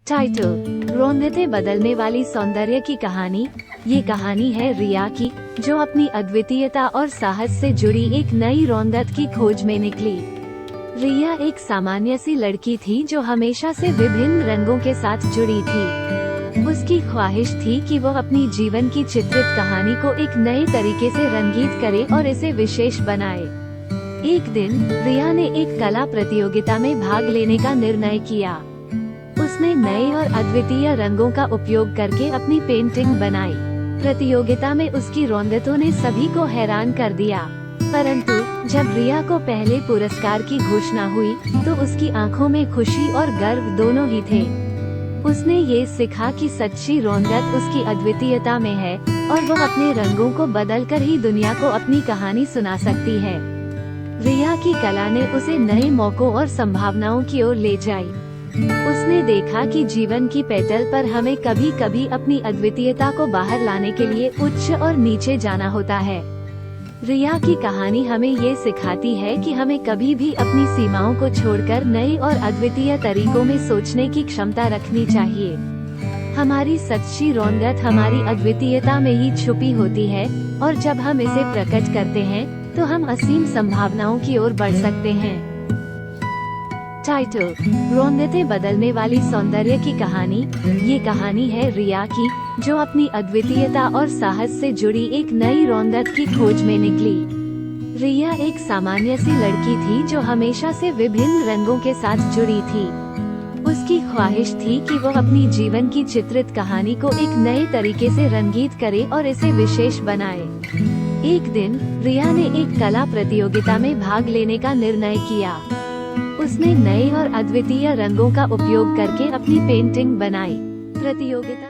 Title, रौनकें बदलने वाली सौंदर्य की कहानी। ये कहानी है रिया की, जो अपनी अद्वितीयता और साहस से जुड़ी एक नई रौनक की खोज में निकली। रिया एक सामान्य सी लड़की थी जो हमेशा से विभिन्न रंगों के साथ जुड़ी थी। उसकी ख्वाहिश थी कि वो अपनी जीवन की चित्रित कहानी को एक नए तरीके से रंगीत करे और इसे विशेष बनाए। एक दिन रिया ने एक कला प्रतियोगिता में भाग लेने का निर्णय किया। उसने नए और अद्वितीय रंगों का उपयोग करके अपनी पेंटिंग बनाई। प्रतियोगिता में उसकी रौनकों ने सभी को हैरान कर दिया, परंतु जब रिया को पहले पुरस्कार की घोषणा हुई तो उसकी आंखों में खुशी और गर्व दोनों ही थे। उसने ये सीखा कि सच्ची रौनक उसकी अद्वितीयता में है और वह अपने रंगों को बदलकर ही दुनिया को अपनी कहानी सुना सकती है। रिया की कला ने उसे नए मौकों और संभावनाओं की ओर ले जाई। उसने देखा कि जीवन की पेटल पर हमें कभी कभी अपनी अद्वितीयता को बाहर लाने के लिए उच्च और नीचे जाना होता है। रिया की कहानी हमें ये सिखाती है कि हमें कभी भी अपनी सीमाओं को छोड़कर नए और अद्वितीय तरीकों में सोचने की क्षमता रखनी चाहिए। हमारी सच्ची रौनक हमारी अद्वितीयता में ही छुपी होती है और जब हम इसे प्रकट करते हैं तो हम असीम संभावनाओं की ओर बढ़ सकते हैं। टाइटल, रौनकें बदलने वाली सौंदर्य की कहानी। ये कहानी है रिया की, जो अपनी अद्वितीयता और साहस से जुड़ी एक नई रौनक की खोज में निकली। रिया एक सामान्य सी लड़की थी जो हमेशा से विभिन्न रंगों के साथ जुड़ी थी। उसकी ख्वाहिश थी कि वो अपनी जीवन की चित्रित कहानी को एक नए तरीके से रंगीत करे और इसे विशेष बनाए। एक दिन रिया ने एक कला प्रतियोगिता में भाग लेने का निर्णय किया। उसने नए और अद्वितीय रंगों का उपयोग करके अपनी पेंटिंग बनाई। प्रतियोगिता